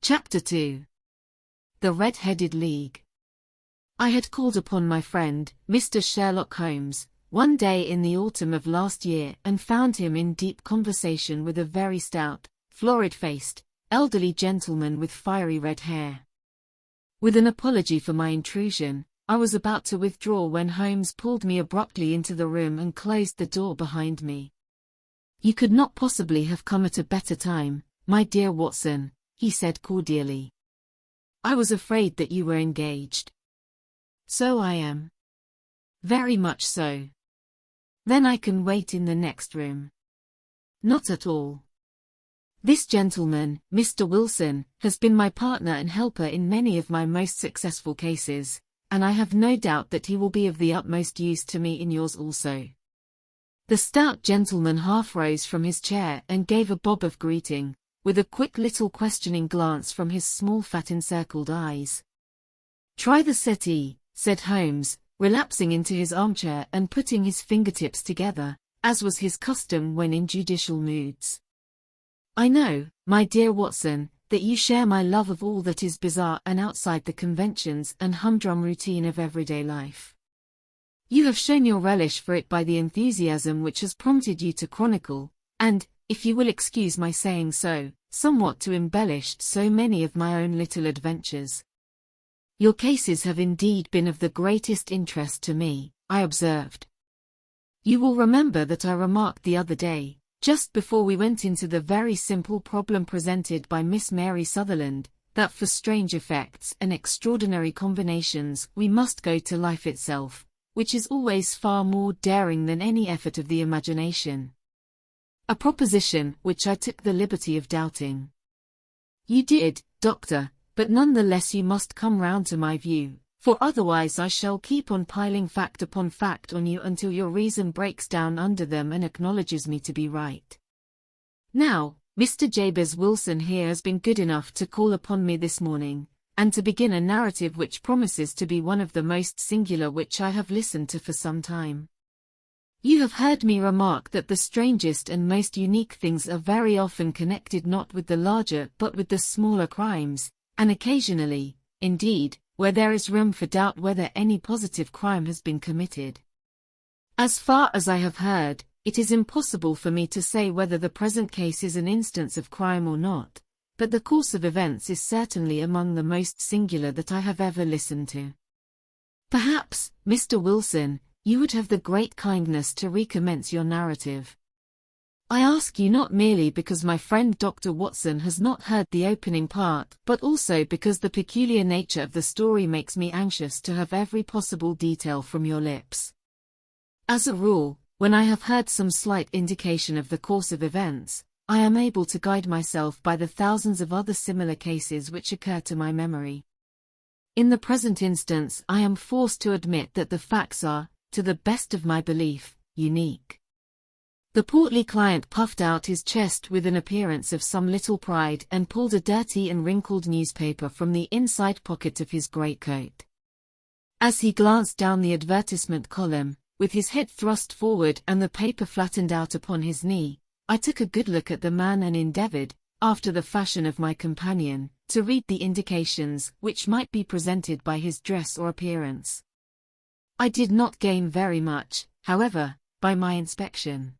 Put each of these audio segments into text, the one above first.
Chapter 2. The Red-Headed League. I had called upon my friend, Mr. Sherlock Holmes, one day in the autumn of last year and found him in deep conversation with a very stout, florid-faced, elderly gentleman with fiery red hair. With an apology for my intrusion, I was about to withdraw when Holmes pulled me abruptly into the room and closed the door behind me. "You could not possibly have come at a better time, my dear Watson," he said cordially. "I was afraid that you were engaged." "So I am." "Very much so. Then I can wait in the next room." "Not at all. This gentleman, Mr. Wilson, has been my partner and helper in many of my most successful cases, and I have no doubt that he will be of the utmost use to me in yours also." The stout gentleman half rose from his chair and gave a bob of greeting, with a quick little questioning glance from his small fat encircled eyes. "Try the settee," said Holmes, relapsing into his armchair and putting his fingertips together, as was his custom when in judicial moods. "I know, my dear Watson, that you share my love of all that is bizarre and outside the conventions and humdrum routine of everyday life. You have shown your relish for it by the enthusiasm which has prompted you to chronicle, and, if you will excuse my saying so, somewhat to embellish so many of my own little adventures. Your cases have indeed been of the greatest interest to me," I observed. "You will remember that I remarked the other day, just before we went into the very simple problem presented by Miss Mary Sutherland, that for strange effects and extraordinary combinations we must go to life itself, which is always far more daring than any effort of the imagination. A proposition which I took the liberty of doubting." "You did, Doctor, but none the less you must come round to my view, for otherwise I shall keep on piling fact upon fact on you until your reason breaks down under them and acknowledges me to be right. Now, Mr. Jabez Wilson here has been good enough to call upon me this morning, and to begin a narrative which promises to be one of the most singular which I have listened to for some time. You have heard me remark that the strangest and most unique things are very often connected not with the larger but with the smaller crimes, and occasionally, indeed, where there is room for doubt whether any positive crime has been committed. As far as I have heard, it is impossible for me to say whether the present case is an instance of crime or not, but the course of events is certainly among the most singular that I have ever listened to. Perhaps, Mr. Wilson, you would have the great kindness to recommence your narrative. I ask you not merely because my friend Dr. Watson has not heard the opening part, but also because the peculiar nature of the story makes me anxious to have every possible detail from your lips. As a rule, when I have heard some slight indication of the course of events, I am able to guide myself by the thousands of other similar cases which occur to my memory. In the present instance I am forced to admit that the facts are, to the best of my belief, unique." The portly client puffed out his chest with an appearance of some little pride and pulled a dirty and wrinkled newspaper from the inside pocket of his greatcoat. As he glanced down the advertisement column, with his head thrust forward and the paper flattened out upon his knee, I took a good look at the man and endeavored, after the fashion of my companion, to read the indications which might be presented by his dress or appearance. I did not gain very much, however, by my inspection.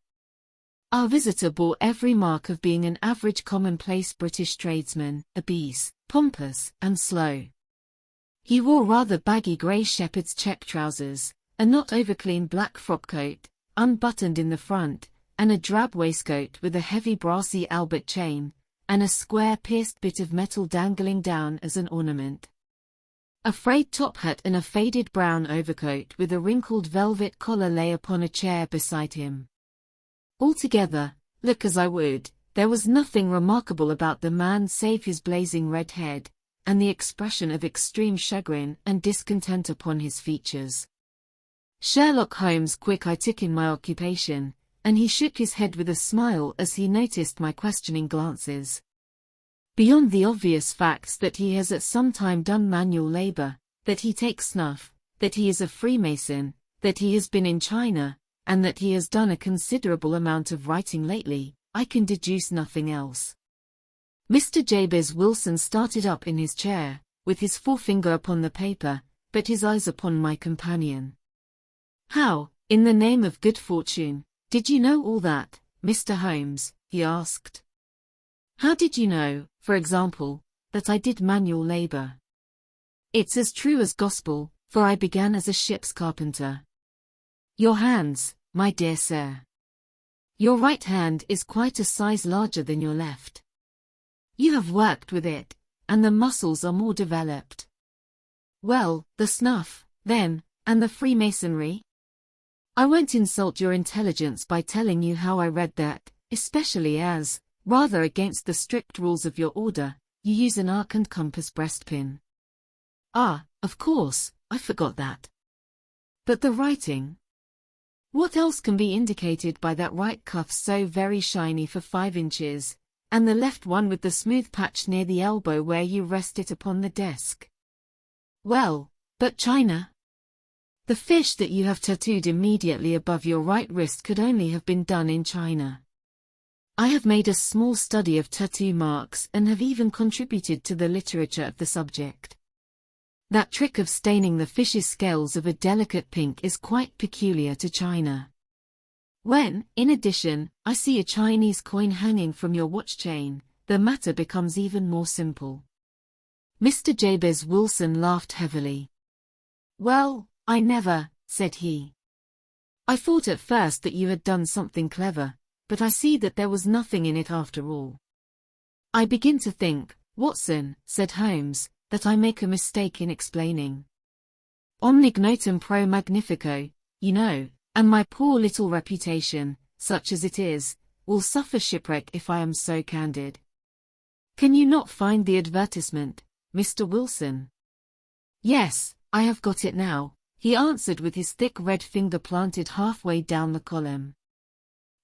Our visitor bore every mark of being an average commonplace British tradesman, obese, pompous, and slow. He wore rather baggy grey shepherd's check trousers, a not overclean black frock coat, unbuttoned in the front, and a drab waistcoat with a heavy brassy Albert chain, and a square pierced bit of metal dangling down as an ornament. A frayed top hat and a faded brown overcoat with a wrinkled velvet collar lay upon a chair beside him. Altogether, look as I would, there was nothing remarkable about the man save his blazing red head, and the expression of extreme chagrin and discontent upon his features. Sherlock Holmes' quick eye took in my occupation, and he shook his head with a smile as he noticed my questioning glances. Beyond the obvious facts that he has at some time done manual labor, that he takes snuff, that he is a Freemason, that he has been in China, and that he has done a considerable amount of writing lately, I can deduce nothing else. Mr. Jabez Wilson started up in his chair, with his forefinger upon the paper, but his eyes upon my companion. "How, in the name of good fortune, did you know all that, Mr. Holmes?" he asked. "How did you know, for example, that I did manual labor?" "It's as true as gospel, for I began as a ship's carpenter." "Your hands, my dear sir. Your right hand is quite a size larger than your left. You have worked with it, and the muscles are more developed." "Well, the snuff, then, and the Freemasonry?" "I won't insult your intelligence by telling you how I read that, especially as, rather against the strict rules of your order, you use an arc and compass breastpin." "Ah, of course, I forgot that. But the writing? What else can be indicated by that right cuff so very shiny for 5 inches, and the left one with the smooth patch near the elbow where you rest it upon the desk?" "Well, but China? The fish that you have tattooed immediately above your right wrist could only have been done in China. I have made a small study of tattoo marks and have even contributed to the literature of the subject. That trick of staining the fish's scales of a delicate pink is quite peculiar to China. When, in addition, I see a Chinese coin hanging from your watch chain, the matter becomes even more simple." Mr. Jabez Wilson laughed heavily. "Well, I never," said he. "I thought at first that you had done something clever, but I see that there was nothing in it after all." "I begin to think, Watson," said Holmes, "that I make a mistake in explaining. Omnignotum pro magnifico, you know, and my poor little reputation, such as it is, will suffer shipwreck if I am so candid. Can you not find the advertisement, Mr. Wilson?" "Yes, I have got it now," he answered with his thick red finger planted halfway down the column.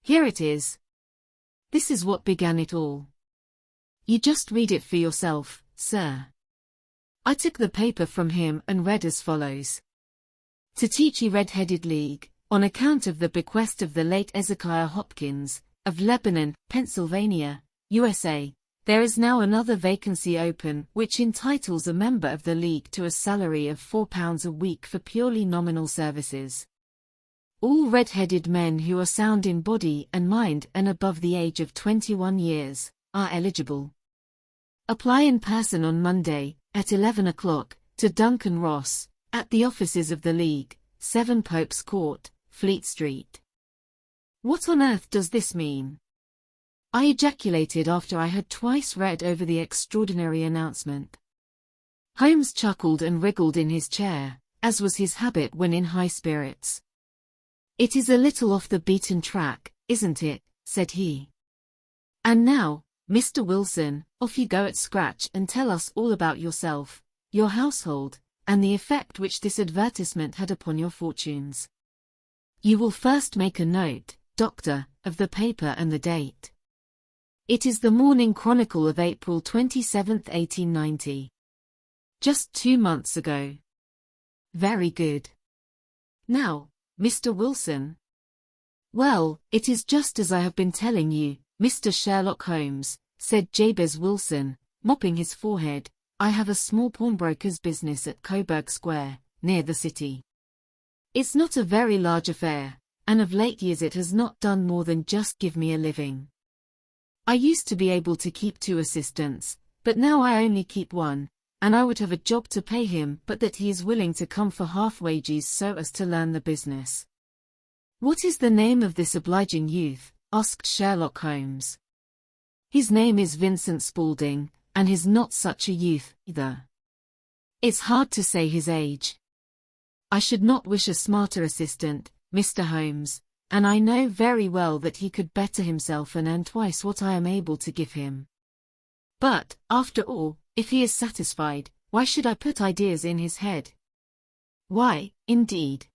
"Here it is. This is what began it all. You just read it for yourself, sir." I took the paper from him and read as follows. "To Teachy Red-Headed League, on account of the bequest of the late Ezekiah Hopkins, of Lebanon, Pennsylvania, USA, there is now another vacancy open which entitles a member of the League to a salary of £4 a week for purely nominal services. All red-headed men who are sound in body and mind and above the age of 21 years, are eligible. Apply in person on Monday, at 11 o'clock, to Duncan Ross, at the offices of the League, 7 Pope's Court, Fleet Street." "What on earth does this mean?" I ejaculated after I had twice read over the extraordinary announcement. Holmes chuckled and wriggled in his chair, as was his habit when in high spirits. "It is a little off the beaten track, isn't it?" said he. "And now, Mr. Wilson, off you go at scratch and tell us all about yourself, your household, and the effect which this advertisement had upon your fortunes. You will first make a note, Doctor, of the paper and the date. It is the Morning Chronicle of April 27, 1890. Just 2 months ago. Very good. Now, Mr. Wilson." "Well, it is just as I have been telling you, Mr. Sherlock Holmes," said Jabez Wilson, mopping his forehead. "I have a small pawnbroker's business at Coburg Square, near the city. It's not a very large affair, and of late years it has not done more than just give me a living. I used to be able to keep 2 assistants, but now I only keep 1, and I would have a job to pay him but that he is willing to come for half wages so as to learn the business." "What is the name of this obliging youth?" asked Sherlock Holmes. "His name is Vincent Spaulding, and he's not such a youth, either. It's hard to say his age. I should not wish a smarter assistant, Mr. Holmes, and I know very well that he could better himself and earn twice what I am able to give him. But, after all, if he is satisfied, why should I put ideas in his head?" "Why, indeed?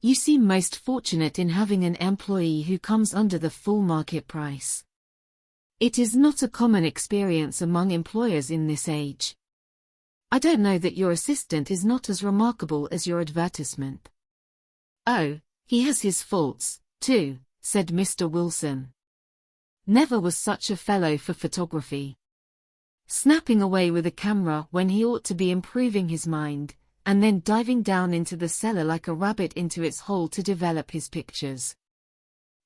You seem most fortunate in having an employee who comes under the full market price. It is not a common experience among employers in this age. I don't know that your assistant is not as remarkable as your advertisement." "Oh, he has his faults, too," said Mr. Wilson. "Never was such a fellow for photography. snapping away with a camera when he ought to be improving his mind, and then diving down into the cellar like a rabbit into its hole to develop his pictures.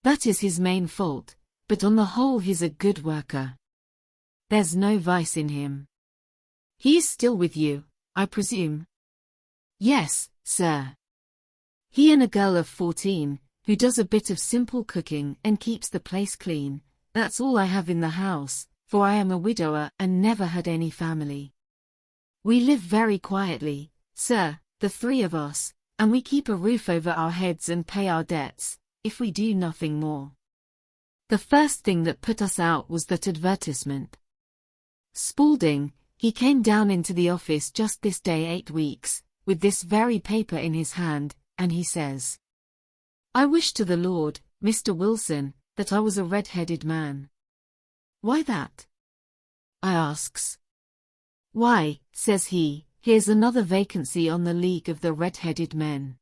That is his main fault, but on the whole he's a good worker. There's no vice in him. He is still with you, I presume? Yes, sir. He and a girl of 14, who does a bit of simple cooking and keeps the place clean. That's all I have in the house, for I am a widower and never had any family. We live very quietly, sir, the three of us, and we keep a roof over our heads and pay our debts, if we do nothing more. The first thing that put us out was that advertisement. Spaulding, he came down into the office just this day 8 weeks, with this very paper in his hand, and he says, "I wish to the Lord, Mr. Wilson, that I was a red-headed man." "Why that?" I asks. "Why," says he, "here's another vacancy on the League of the Red-Headed Men.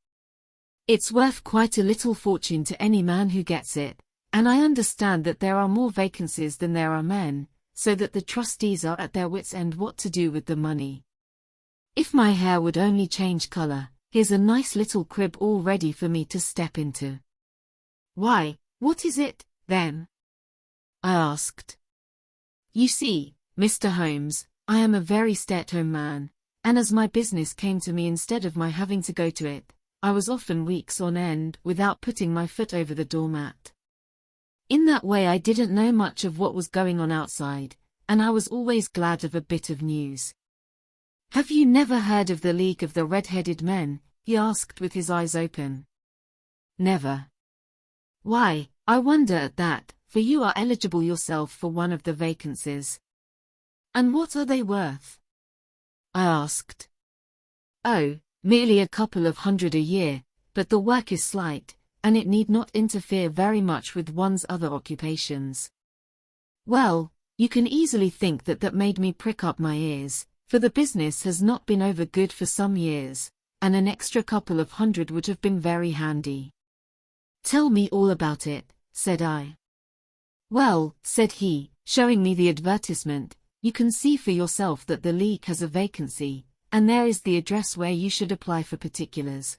It's worth quite a little fortune to any man who gets it, and I understand that there are more vacancies than there are men, so that the trustees are at their wits' end what to do with the money. If my hair would only change color, here's a nice little crib all ready for me to step into." "Why, what is it, then?" I asked. "You see, Mr. Holmes, I am a very stay-at-home man, and as my business came to me instead of my having to go to it, I was often weeks on end without putting my foot over the doormat. In that way I didn't know much of what was going on outside, and I was always glad of a bit of news." "Have you never heard of the League of the Red-Headed Men?" he asked with his eyes open. "Never." "Why, I wonder at that, for you are eligible yourself for one of the vacancies." "And what are they worth?" I asked. "Oh, merely a couple of hundred a year, but the work is slight, and it need not interfere very much with one's other occupations." Well, you can easily think that that made me prick up my ears, for the business has not been over good for some years, and an extra couple of hundred would have been very handy. "Tell me all about it," said I. "Well," said he, showing me the advertisement, "you can see for yourself that the League has a vacancy, and there is the address where you should apply for particulars.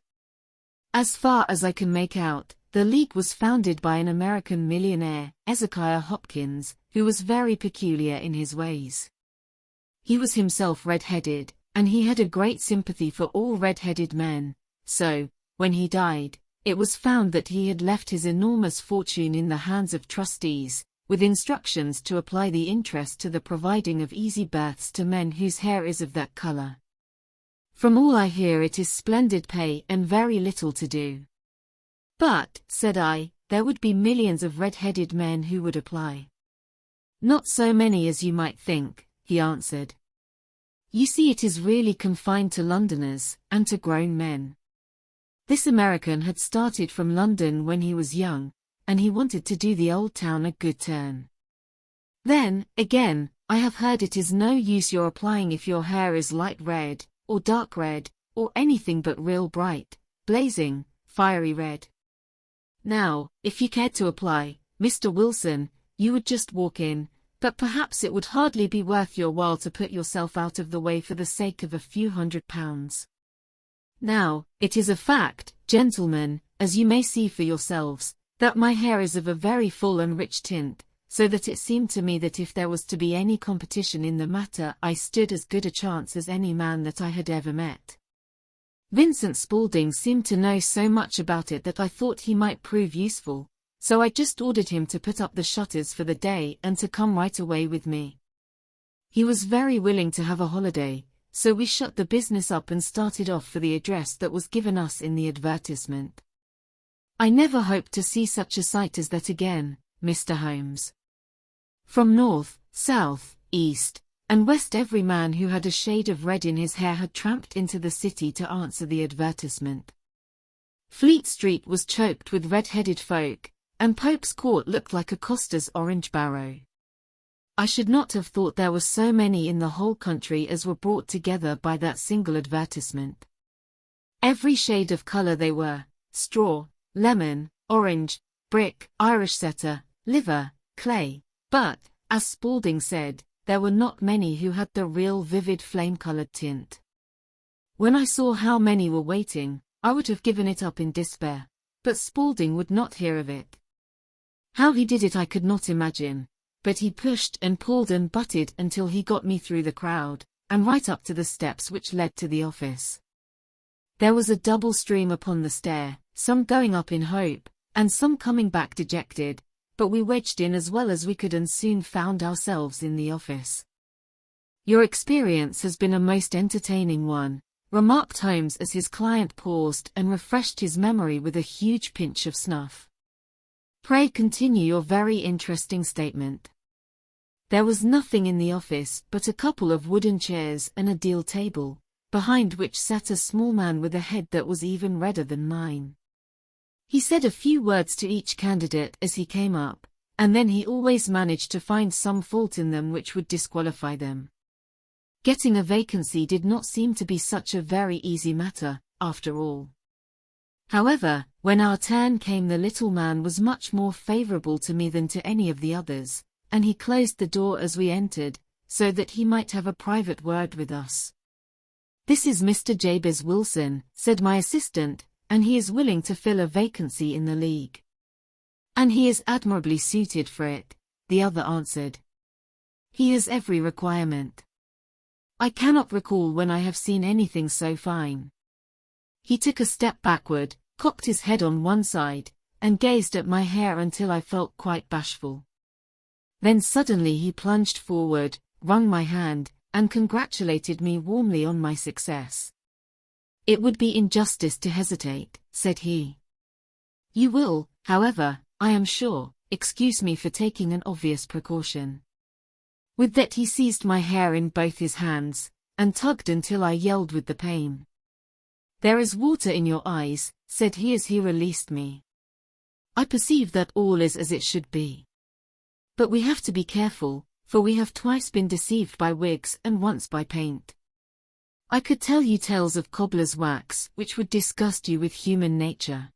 As far as I can make out, the League was founded by an American millionaire, Ezekiah Hopkins, who was very peculiar in his ways. He was himself red-headed, and he had a great sympathy for all red-headed men, so, when he died, it was found that he had left his enormous fortune in the hands of trustees, with instructions to apply the interest to the providing of easy berths to men whose hair is of that color. From all I hear it is splendid pay and very little to do." "But," said I, "there would be millions of red-headed men who would apply." "Not so many as you might think," he answered. "You see, it is really confined to Londoners, and to grown men. This American had started from London when he was young, and he wanted to do the old town a good turn. Then, again, I have heard it is no use your applying if your hair is light red, or dark red, or anything but real bright, blazing, fiery red. Now, if you cared to apply, Mr. Wilson, you would just walk in, but perhaps it would hardly be worth your while to put yourself out of the way for the sake of a few £100. Now, it is a fact, gentlemen, as you may see for yourselves, that my hair is of a very full and rich tint, so that it seemed to me that if there was to be any competition in the matter I stood as good a chance as any man that I had ever met. Vincent Spaulding seemed to know so much about it that I thought he might prove useful, so I just ordered him to put up the shutters for the day and to come right away with me. He was very willing to have a holiday, so we shut the business up and started off for the address that was given us in the advertisement. I never hoped to see such a sight as that again, Mr. Holmes. From north, south, east, and west every man who had a shade of red in his hair had tramped into the city to answer the advertisement. Fleet Street was choked with red-headed folk, and Pope's Court looked like a coster's orange barrow. I should not have thought there were so many in the whole country as were brought together by that single advertisement. Every shade of colour they were: straw, lemon, orange, brick, Irish setter, liver, clay. But, as Spaulding said, there were not many who had the real vivid flame-colored tint. When I saw how many were waiting, I would have given it up in despair, but Spaulding would not hear of it. How he did it I could not imagine, but he pushed and pulled and butted until he got me through the crowd, and right up to the steps which led to the office. There was a double stream upon the stair, some going up in hope, and some coming back dejected, but we wedged in as well as we could and soon found ourselves in the office. "Your experience has been a most entertaining one," remarked Holmes as his client paused and refreshed his memory with a huge pinch of snuff. "Pray continue your very interesting statement." There was nothing in the office but a couple of wooden chairs and a deal table, behind which sat a small man with a head that was even redder than mine. He said a few words to each candidate as he came up, and then he always managed to find some fault in them which would disqualify them. Getting a vacancy did not seem to be such a very easy matter, after all. However, when our turn came, the little man was much more favorable to me than to any of the others, and he closed the door as we entered, so that he might have a private word with us. "This is Mr. Jabez Wilson," said my assistant, "and he is willing to fill a vacancy in the League." "And he is admirably suited for it," the other answered. "He has every requirement. I cannot recall when I have seen anything so fine." He took a step backward, cocked his head on one side, and gazed at my hair until I felt quite bashful. Then suddenly he plunged forward, wrung my hand, and congratulated me warmly on my success. "It would be injustice to hesitate," said he. "You will, however, I am sure, excuse me for taking an obvious precaution." With that he seized my hair in both his hands, and tugged until I yelled with the pain. "There is water in your eyes," said he as he released me. "I perceive that all is as it should be. But we have to be careful, for we have twice been deceived by wigs and once by paint. I could tell you tales of cobbler's wax which would disgust you with human nature."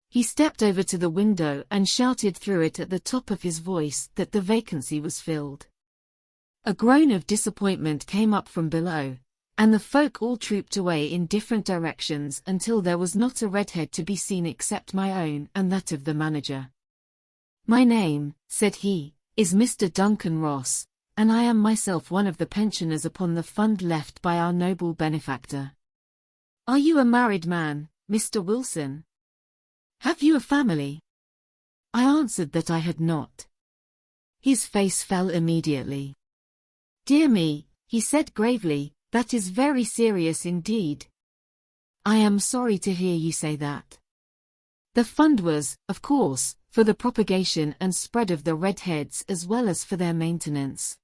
He stepped over to the window and shouted through it at the top of his voice that the vacancy was filled. A groan of disappointment came up from below, and the folk all trooped away in different directions until there was not a redhead to be seen except my own and that of the manager. "My name," said he, "is Mr. Duncan Ross, and I am myself one of the pensioners upon the fund left by our noble benefactor. Are you a married man, Mr. Wilson? Have you a family?" I answered that I had not. His face fell immediately. "Dear me," he said gravely, "that is very serious indeed. I am sorry to hear you say that. The fund was, of course, for the propagation and spread of the redheads as well as for their maintenance.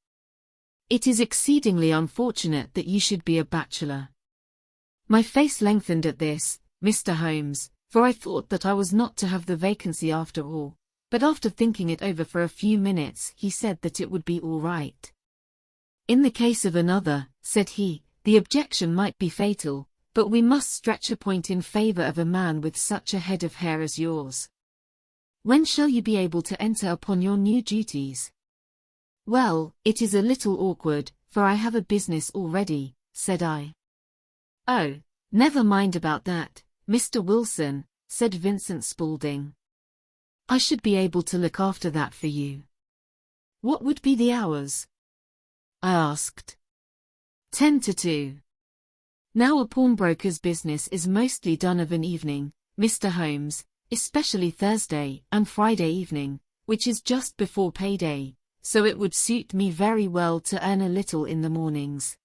It is exceedingly unfortunate that you should be a bachelor." My face lengthened at this, Mr. Holmes, for I thought that I was not to have the vacancy after all, but after thinking it over for a few minutes he said that it would be all right. "In the case of another," said he, "the objection might be fatal, but we must stretch a point in favor of a man with such a head of hair as yours. When shall you be able to enter upon your new duties?" "Well, it is a little awkward, for I have a business already," said I. "Oh, never mind about that, Mr. Wilson," said Vincent Spaulding. "I should be able to look after that for you." "What would be the hours?" I asked. 10 to 2. Now a pawnbroker's business is mostly done of an evening, Mr. Holmes, especially Thursday and Friday evening, which is just before payday, so it would suit me very well to earn a little in the mornings.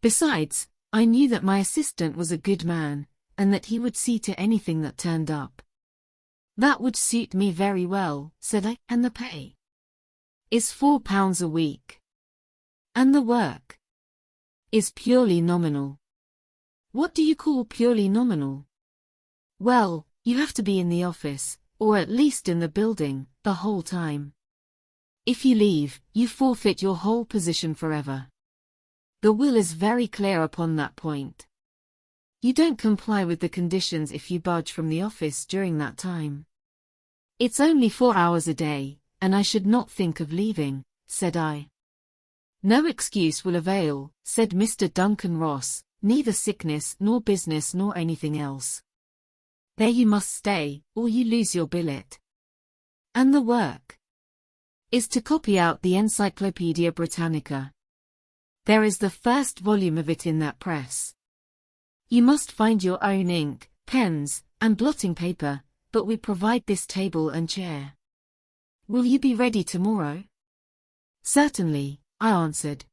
Besides, I knew that my assistant was a good man, and that he would see to anything that turned up. "That would suit me very well," said I, "and the pay?" "Is £4 a week." "And the work?" "Is purely nominal." "What do you call purely nominal?" "Well, you have to be in the office, or at least in the building, the whole time. If you leave, you forfeit your whole position forever. The will is very clear upon that point. You don't comply with the conditions if you budge from the office during that time." "It's only 4 hours a day, and I should not think of leaving," said I. No excuse will avail, said Mr. Duncan Ross, neither sickness nor business nor anything else. There you must stay, or you lose your billet. And the work is to copy out the Encyclopedia Britannica. There is the first volume of it in that press. You must find your own ink, pens, and blotting paper, but we provide this table and chair. Will you be ready tomorrow? Certainly, I answered.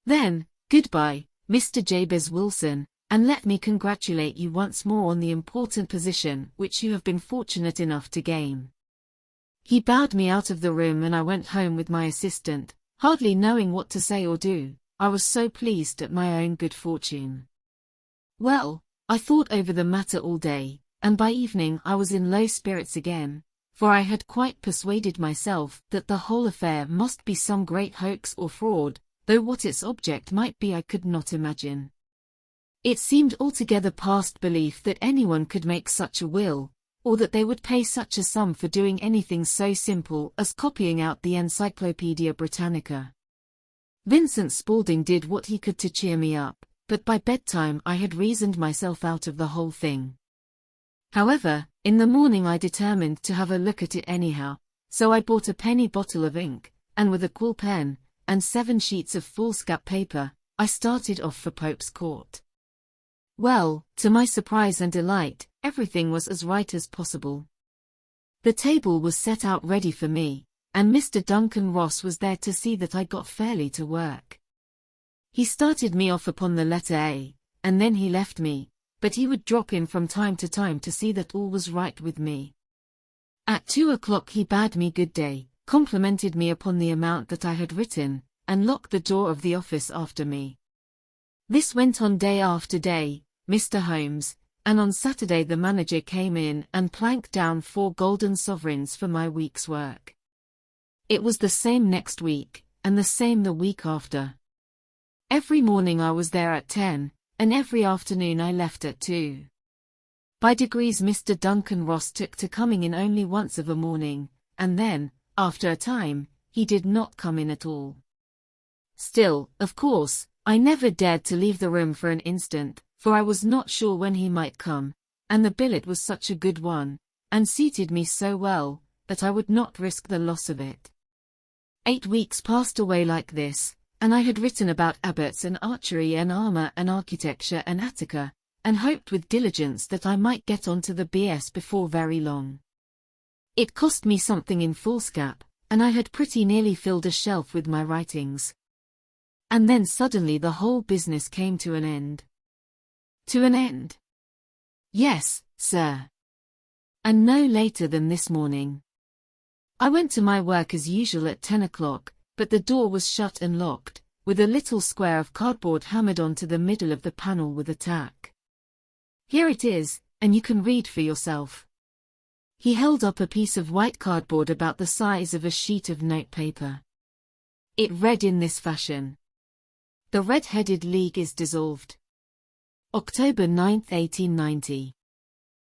Then, goodbye, Mr. Jabez Wilson, and let me congratulate you once more on the important position which you have been fortunate enough to gain. He bowed me out of the room and I went home with my assistant, hardly knowing what to say or do. I was so pleased at my own good fortune. Well, I thought over the matter all day, and by evening I was in low spirits again, for I had quite persuaded myself that the whole affair must be some great hoax or fraud, though what its object might be I could not imagine. It seemed altogether past belief that anyone could make such a will, or that they would pay such a sum for doing anything so simple as copying out the Encyclopedia Britannica. Vincent Spaulding did what he could to cheer me up, but by bedtime I had reasoned myself out of the whole thing. However, in the morning I determined to have a look at it anyhow, so I bought a penny bottle of ink, and with a quill pen, and 7 sheets of foolscap paper, I started off for Pope's Court. Well, to my surprise and delight, everything was as right as possible. The table was set out ready for me, and Mr. Duncan Ross was there to see that I got fairly to work. He started me off upon the letter A, and then he left me, but he would drop in from time to time to see that all was right with me. At 2 o'clock he bade me good day, complimented me upon the amount that I had written, and locked the door of the office after me. This went on day after day, Mr. Holmes, and on Saturday the manager came in and planked down 4 golden sovereigns for my week's work. It was the same next week, and the same the week after. Every morning I was there at 10, and every afternoon I left at 2. By degrees Mr. Duncan Ross took to coming in only once of a morning, and then, after a time, he did not come in at all. Still, of course, I never dared to leave the room for an instant, for I was not sure when he might come, and the billet was such a good one, and suited me so well, that I would not risk the loss of it. 8 weeks passed away like this, and I had written about abbots and archery and armor and architecture and Attica, and hoped with diligence that I might get on to the BS before very long. It cost me something in foolscap, and I had pretty nearly filled a shelf with my writings. And then suddenly the whole business came to an end. To an end? Yes, sir. And no later than this morning. I went to my work as usual at 10 o'clock, but the door was shut and locked, with a little square of cardboard hammered onto the middle of the panel with a tack. Here it is, and you can read for yourself. He held up a piece of white cardboard about the size of a sheet of notepaper. It read in this fashion. The Red-Headed League is dissolved. October 9, 1890.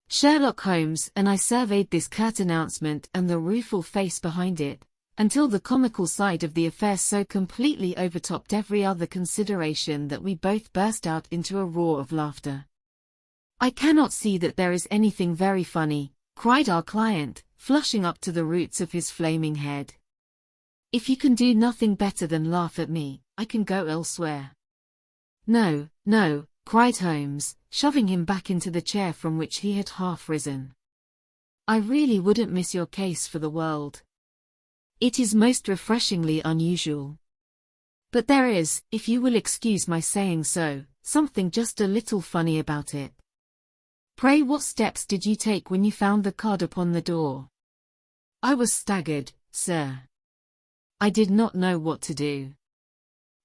Sherlock Holmes and I surveyed this curt announcement and the rueful face behind it, until the comical side of the affair so completely overtopped every other consideration that we both burst out into a roar of laughter. I cannot see that there is anything very funny, cried our client, flushing up to the roots of his flaming head. If you can do nothing better than laugh at me, I can go elsewhere. No, no, cried Holmes, shoving him back into the chair from which he had half risen. I really wouldn't miss your case for the world. It is most refreshingly unusual. But there is, if you will excuse my saying so, something just a little funny about it. Pray what steps did you take when you found the card upon the door? I was staggered, sir. I did not know what to do.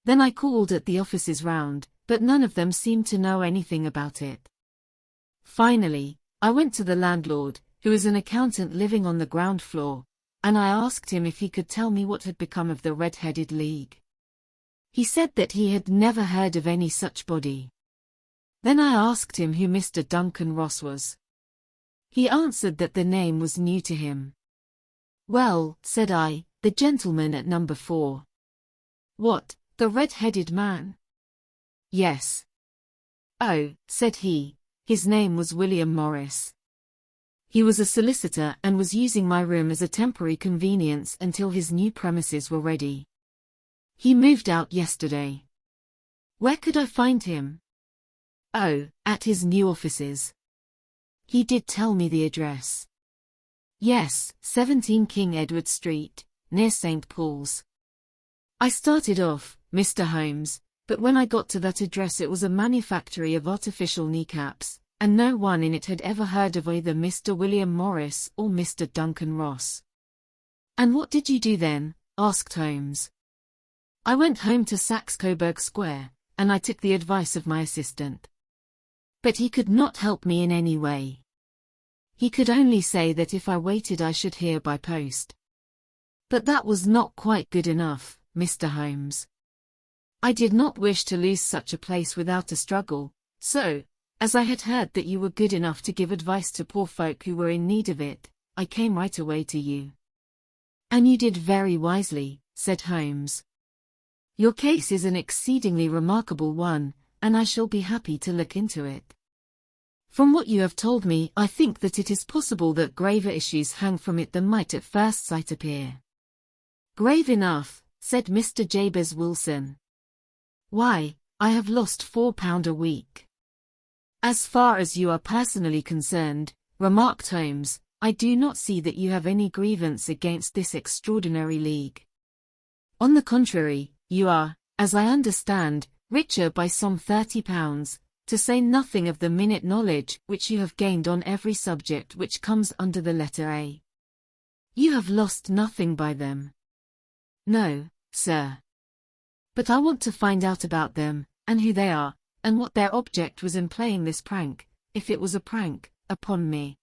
Then I called at the offices round, but none of them seemed to know anything about it. Finally, I went to the landlord, who is an accountant living on the ground floor, and I asked him if he could tell me what had become of the Red-Headed League. He said that he had never heard of any such body. Then I asked him who Mr. Duncan Ross was. He answered that the name was new to him. Well, said I, the gentleman at number 4. What, the red-headed man? Yes. Oh, said he, his name was William Morris. He was a solicitor and was using my room as a temporary convenience until his new premises were ready. He moved out yesterday. Where could I find him? Oh, at his new offices. He did tell me the address. Yes, 17 King Edward Street, near St. Paul's. I started off, Mr. Holmes, but when I got to that address it was a manufactory of artificial kneecaps, and no one in it had ever heard of either Mr. William Morris or Mr. Duncan Ross. And what did you do then? Asked Holmes. I went home to Saxe-Coburg Square, and I took the advice of my assistant. But he could not help me in any way. He could only say that if I waited I should hear by post. But that was not quite good enough, Mr. Holmes. I did not wish to lose such a place without a struggle, so, as I had heard that you were good enough to give advice to poor folk who were in need of it, I came right away to you. And you did very wisely, said Holmes. Your case is an exceedingly remarkable one, and I shall be happy to look into it. From what you have told me, I think that it is possible that graver issues hang from it than might at first sight appear. Grave enough, said Mr. Jabez Wilson. Why, I have lost £4 a week. As far as you are personally concerned, remarked Holmes, I do not see that you have any grievance against this extraordinary league. On the contrary, you are, as I understand, richer by some £30, to say nothing of the minute knowledge which you have gained on every subject which comes under the letter A. You have lost nothing by them. No, sir. But I want to find out about them, and who they are, and what their object was in playing this prank, if it was a prank, upon me.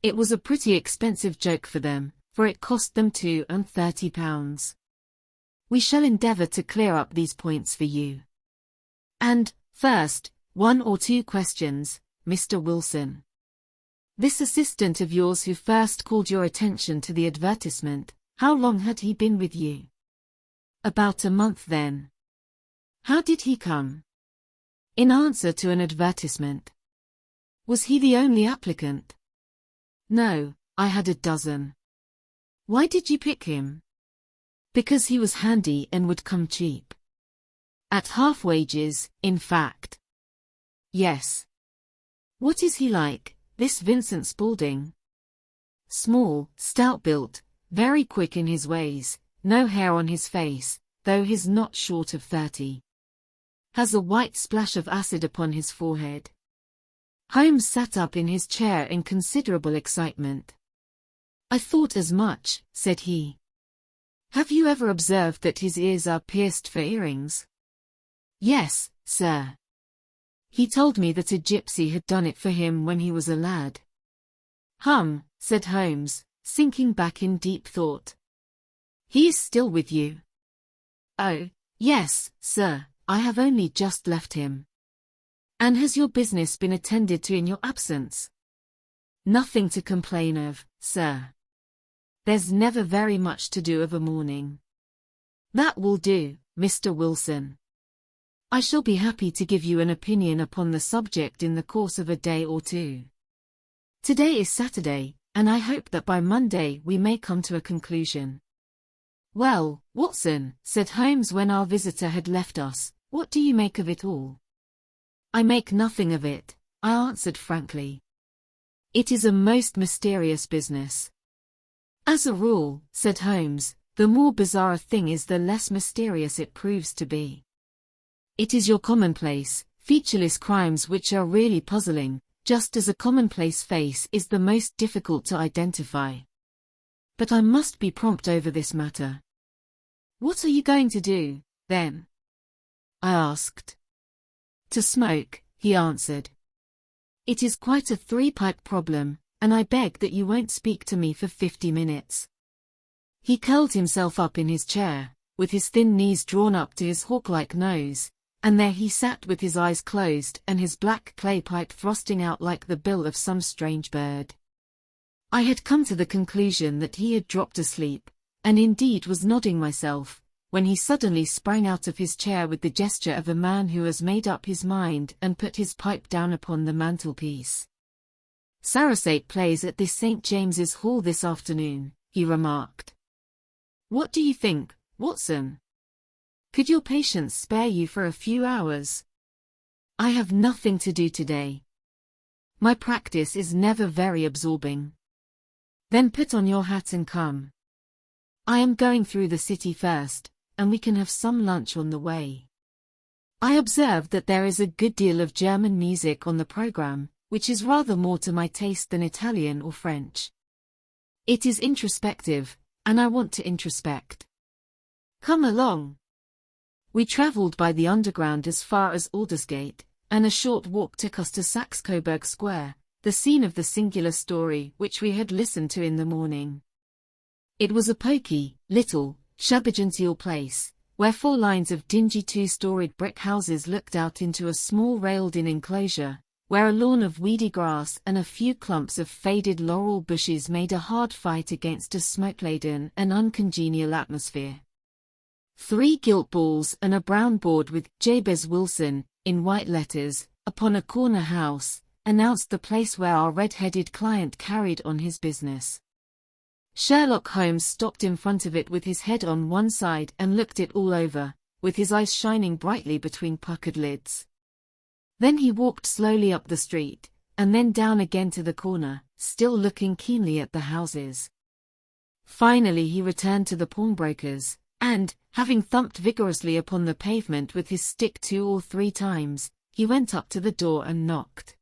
It was a pretty expensive joke for them, for it cost them £32. We shall endeavour to clear up these points for you. And, first, 1 or 2 questions, Mr. Wilson. This assistant of yours who first called your attention to the advertisement, how long had he been with you? About a month then. How did he come? In answer to an advertisement. Was he the only applicant? No, I had a dozen. Why did you pick him? Because he was handy and would come cheap. At half wages, in fact. Yes. What is he like, this Vincent Spaulding? Small, stout-built, very quick in his ways, no hair on his face, though he's not short of 30. Has a white splash of acid upon his forehead. Holmes sat up in his chair in considerable excitement. I thought as much, said he. Have you ever observed that his ears are pierced for earrings? Yes, sir. He told me that a gypsy had done it for him when he was a lad. Said Holmes, sinking back in deep thought. He is still with you? Oh, yes, sir, I have only just left him. And has your business been attended to in your absence? Nothing to complain of, sir. There's never very much to do of a morning. That will do, Mr. Wilson. I shall be happy to give you an opinion upon the subject in the course of a day or two. Today is Saturday, and I hope that by Monday we may come to a conclusion. Well, Watson, said Holmes when our visitor had left us, what do you make of it all? I make nothing of it, I answered frankly. It is a most mysterious business. As a rule, said Holmes, the more bizarre a thing is the less mysterious it proves to be. It is your commonplace, featureless crimes which are really puzzling, just as a commonplace face is the most difficult to identify. But I must be prompt over this matter. What are you going to do, then? I asked. To smoke, he answered. It is quite a 3-pipe problem, and I beg that you won't speak to me for 50 minutes. He curled himself up in his chair, with his thin knees drawn up to his hawk-like nose, and there he sat with his eyes closed and his black clay pipe thrusting out like the bill of some strange bird. I had come to the conclusion that he had dropped asleep, and indeed was nodding myself, when he suddenly sprang out of his chair with the gesture of a man who has made up his mind and put his pipe down upon the mantelpiece. "Sarasate plays at this St. James's Hall this afternoon," he remarked. "What do you think, Watson? Could your patients spare you for a few hours? I have nothing to do today. My practice is never very absorbing." "Then put on your hat and come. I am going through the city first, and we can have some lunch on the way." I observed that there is a good deal of German music on the program, which is rather more to my taste than Italian or French. It is introspective, and I want to introspect. "Come along." We travelled by the underground as far as Aldersgate, and a short walk took us to Saxe-Coburg Square, the scene of the singular story which we had listened to in the morning. It was a poky, little, shabby-genteel place, where 4 lines of dingy 2-storied brick houses looked out into a small railed-in enclosure, where a lawn of weedy grass and a few clumps of faded laurel bushes made a hard fight against a smoke-laden and uncongenial atmosphere. 3 gilt balls and a brown board with Jabez Wilson, in white letters, upon a corner house, announced the place where our red-headed client carried on his business. Sherlock Holmes stopped in front of it with his head on one side and looked it all over, with his eyes shining brightly between puckered lids. Then he walked slowly up the street, and then down again to the corner, still looking keenly at the houses. Finally he returned to the pawnbroker's, and, having thumped vigorously upon the pavement with his stick 2 or 3 times, he went up to the door and knocked.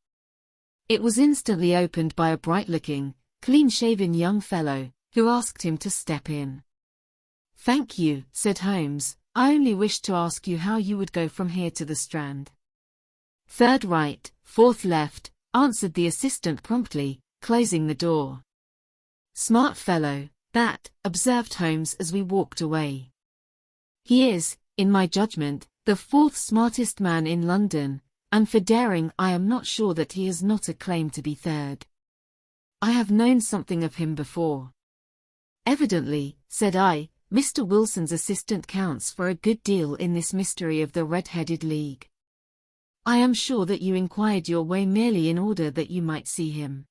It was instantly opened by a bright-looking, clean-shaven young fellow, who asked him to step in. "Thank you," said Holmes, "I only wished to ask you how you would go from here to the Strand." "3rd right, 4th left," answered the assistant promptly, closing the door. "Smart fellow, that," observed Holmes as we walked away. "He is, in my judgment, the 4th smartest man in London, and for daring I am not sure that he has not a claim to be 3rd. I have known something of him before." "Evidently," said I, "Mr. Wilson's assistant counts for a good deal in this mystery of the Red-Headed League. I am sure that you inquired your way merely in order that you might see him."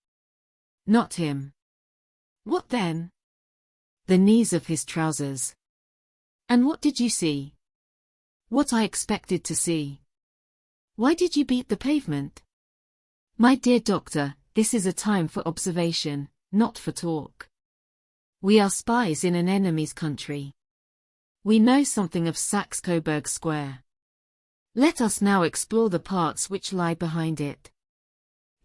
"Not him." "What then?" "The knees of his trousers." "And what did you see?" "What I expected to see." "Why did you beat the pavement?" "My dear doctor, this is a time for observation, not for talk. We are spies in an enemy's country. We know something of Saxe-Coburg Square. Let us now explore the parts which lie behind it."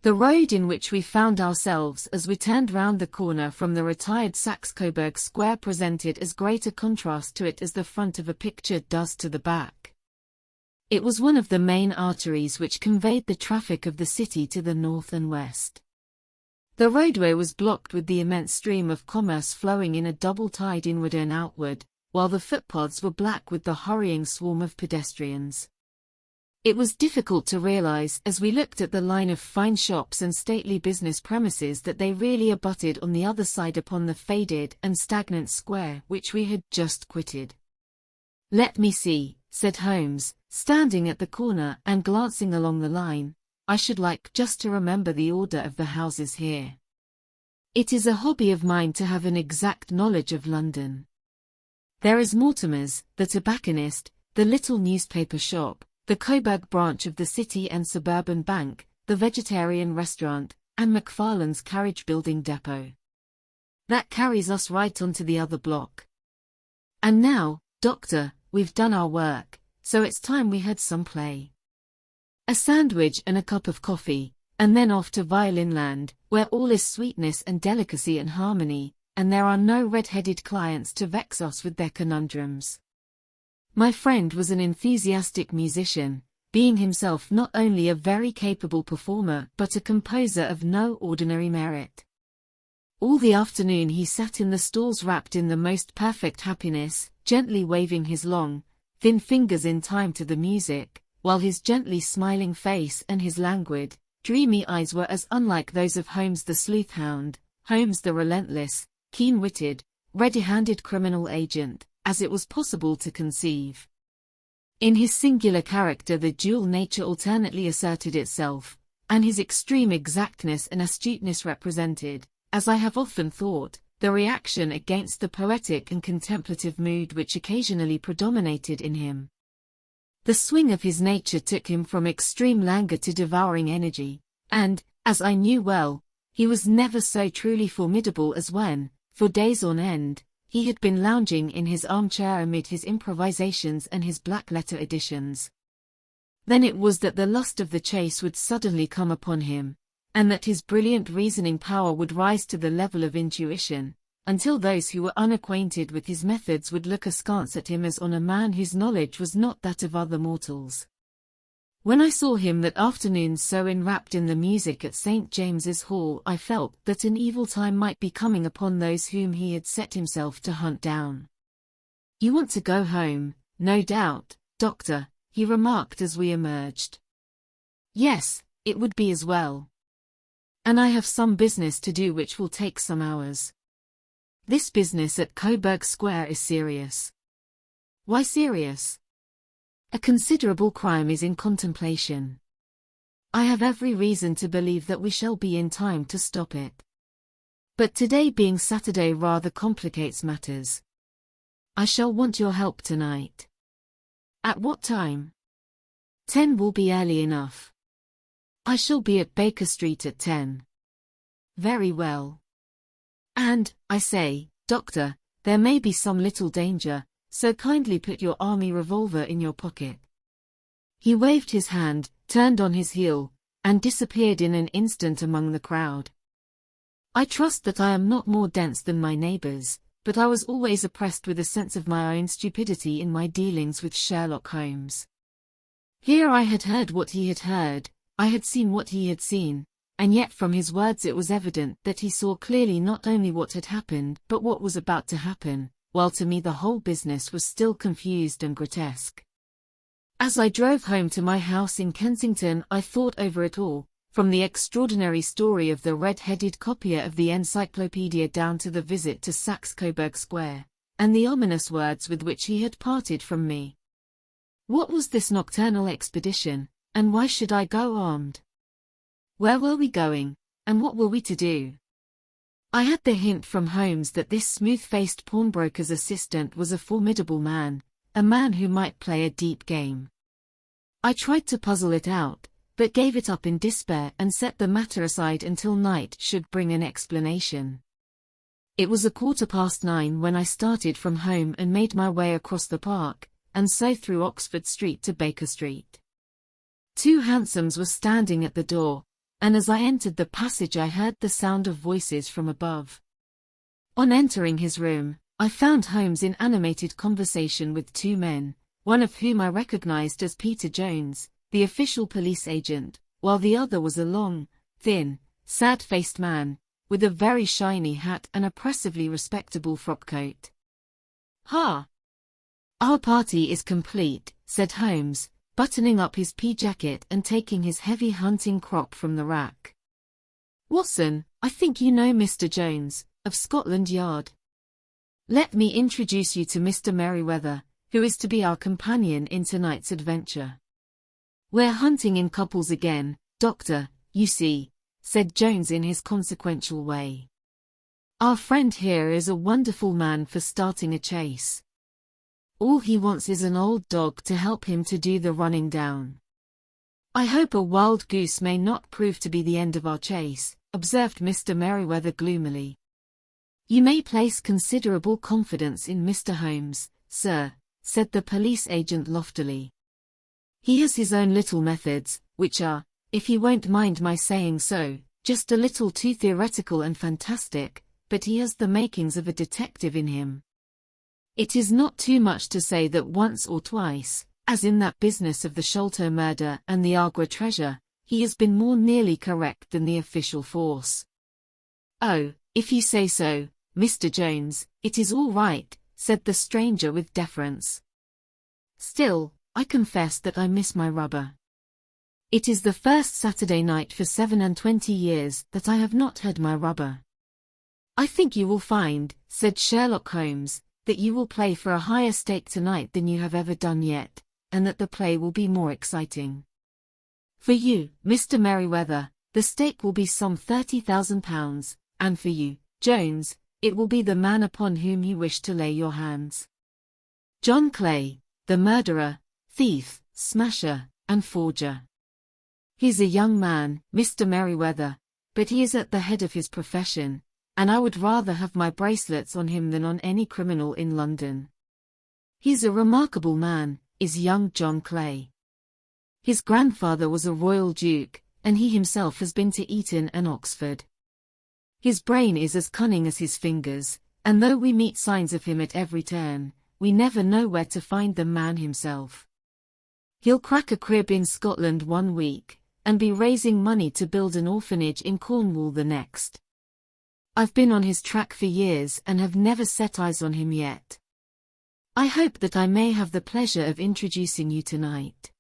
The road in which we found ourselves as we turned round the corner from the retired Saxe-Coburg Square presented as great a contrast to it as the front of a picture does to the back. It was one of the main arteries which conveyed the traffic of the city to the north and west. The roadway was blocked with the immense stream of commerce flowing in a double tide inward and outward, while the footpaths were black with the hurrying swarm of pedestrians. It was difficult to realize as we looked at the line of fine shops and stately business premises that they really abutted on the other side upon the faded and stagnant square which we had just quitted. "Let me see," said Holmes, standing at the corner and glancing along the line. "I should like just to remember the order of the houses here. It is a hobby of mine to have an exact knowledge of London. There is Mortimer's, the tobacconist, the little newspaper shop, the Coburg branch of the City and Suburban Bank, the vegetarian restaurant, and McFarlane's carriage building depot. That carries us right onto the other block. And now, Doctor, we've done our work, so it's time we had some play. A sandwich and a cup of coffee, and then off to Violin Land, where all is sweetness and delicacy and harmony, and there are no red-headed clients to vex us with their conundrums." My friend was an enthusiastic musician, being himself not only a very capable performer but a composer of no ordinary merit. All the afternoon he sat in the stalls wrapped in the most perfect happiness, gently waving his long, thin fingers in time to the music, while his gently smiling face and his languid, dreamy eyes were as unlike those of Holmes the sleuth-hound, Holmes the relentless, keen-witted, ready-handed criminal agent, as it was possible to conceive. In his singular character the dual nature alternately asserted itself, and his extreme exactness and astuteness represented, as I have often thought, the reaction against the poetic and contemplative mood which occasionally predominated in him. The swing of his nature took him from extreme languor to devouring energy, and, as I knew well, he was never so truly formidable as when, for days on end, he had been lounging in his armchair amid his improvisations and his black-letter editions. Then it was that the lust of the chase would suddenly come upon him, and that his brilliant reasoning power would rise to the level of intuition, until those who were unacquainted with his methods would look askance at him as on a man whose knowledge was not that of other mortals. When I saw him that afternoon so enwrapped in the music at St. James's Hall, I felt that an evil time might be coming upon those whom he had set himself to hunt down. "You want to go home, no doubt, Doctor," he remarked as we emerged. "Yes, it would be as well. And I have some business to do which will take some hours. This business at Coburg Square is serious." "Why serious?" "A considerable crime is in contemplation. I have every reason to believe that we shall be in time to stop it. But today being Saturday rather complicates matters. I shall want your help tonight." "At what time?" 10 will be early enough. I shall be at Baker Street at 10. "Very well. And, I say, Doctor, there may be some little danger, so kindly put your army revolver in your pocket." He waved his hand, turned on his heel, and disappeared in an instant among the crowd. I trust that I am not more dense than my neighbors, but I was always oppressed with a sense of my own stupidity in my dealings with Sherlock Holmes. Here I had heard what he had heard, I had seen what he had seen, and yet from his words it was evident that he saw clearly not only what had happened but what was about to happen, while to me the whole business was still confused and grotesque. As I drove home to my house in Kensington I thought over it all, from the extraordinary story of the red-headed copier of the encyclopedia down to the visit to Saxe-Coburg Square, and the ominous words with which he had parted from me. What was this nocturnal expedition, and why should I go armed? Where were we going, and what were we to do? I had the hint from Holmes that this smooth-faced pawnbroker's assistant was a formidable man, a man who might play a deep game. I tried to puzzle it out, but gave it up in despair and set the matter aside until night should bring an explanation. It was 9:15 when I started from home and made my way across the park, and so through Oxford Street to Baker Street. 2 hansoms were standing at the door, and as I entered the passage I heard the sound of voices from above. On entering his room, I found Holmes in animated conversation with 2 men, one of whom I recognized as Peter Jones, the official police agent, while the other was a long, thin, sad-faced man, with a very shiny hat and oppressively respectable frock-coat. "Ha! Our party is complete," said Holmes, buttoning up his pea-jacket and taking his heavy hunting crop from the rack. "Watson, I think you know Mr. Jones, of Scotland Yard. Let me introduce you to Mr. Merryweather, who is to be our companion in tonight's adventure. We're hunting in couples again, Doctor, you see," said Jones in his consequential way. "Our friend here is a wonderful man for starting a chase. All he wants is an old dog to help him to do the running down." "I hope a wild goose may not prove to be the end of our chase," observed Mr. Merryweather gloomily. "You may place considerable confidence in Mr. Holmes, sir," said the police agent loftily. "He has his own little methods, which are, if you won't mind my saying so, just a little too theoretical and fantastic, but he has the makings of a detective in him. It is not too much to say that once or twice, as in that business of the Sholto murder and the Agra treasure, he has been more nearly correct than the official force." "Oh, if you say so, Mr. Jones, it is all right," said the stranger with deference. "Still, I confess that I miss my rubber. It is the first Saturday night for 27 years that I have not had my rubber." "I think you will find," said Sherlock Holmes, that you will play for a higher stake tonight than you have ever done yet, and that the play will be more exciting. For you, Mr. Merryweather, the stake will be some £30,000, and for you, Jones, it will be the man upon whom you wish to lay your hands. John Clay, the murderer, thief, smasher, and forger. He's a young man, Mr. Merryweather, but he is at the head of his profession, and I would rather have my bracelets on him than on any criminal in London. He's a remarkable man, is young John Clay. His grandfather was a royal duke, and he himself has been to Eton and Oxford. His brain is as cunning as his fingers, and though we meet signs of him at every turn, we never know where to find the man himself. He'll crack a crib in Scotland one week, and be raising money to build an orphanage in Cornwall the next. I've been on his track for years and have never set eyes on him yet. I hope that I may have the pleasure of introducing you tonight.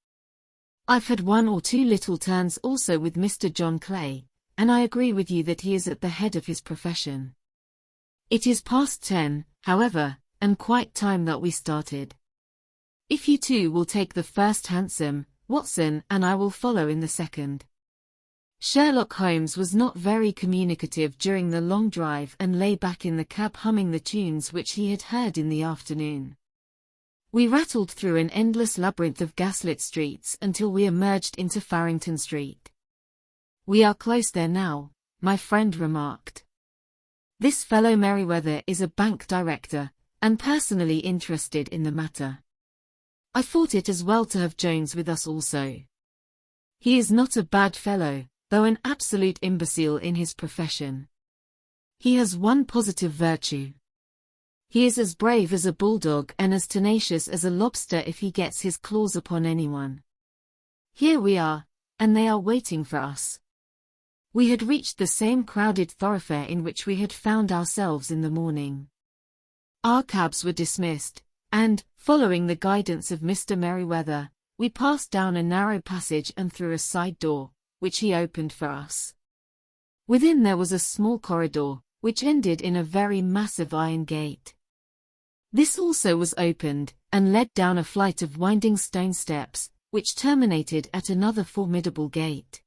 I've had one or two little turns also with Mr. John Clay, and I agree with you that he is at the head of his profession. It is past 10, however, and quite time that we started. If you two will take the first hansom, Watson and I will follow in the second. Sherlock Holmes was not very communicative during the long drive and lay back in the cab humming the tunes which he had heard in the afternoon. We rattled through an endless labyrinth of gaslit streets until we emerged into Farrington Street. "We are close there now," my friend remarked. "This fellow Merryweather is a bank director, and personally interested in the matter. I thought it as well to have Jones with us also. He is not a bad fellow, though an absolute imbecile in his profession. He has one positive virtue. He is as brave as a bulldog and as tenacious as a lobster if he gets his claws upon anyone. Here we are, and they are waiting for us." We had reached the same crowded thoroughfare in which we had found ourselves in the morning. Our cabs were dismissed, and, following the guidance of Mr. Merryweather, we passed down a narrow passage and through a side door, which he opened for us. Within there was a small corridor, which ended in a very massive iron gate. This also was opened, and led down a flight of winding stone steps, which terminated at another formidable gate.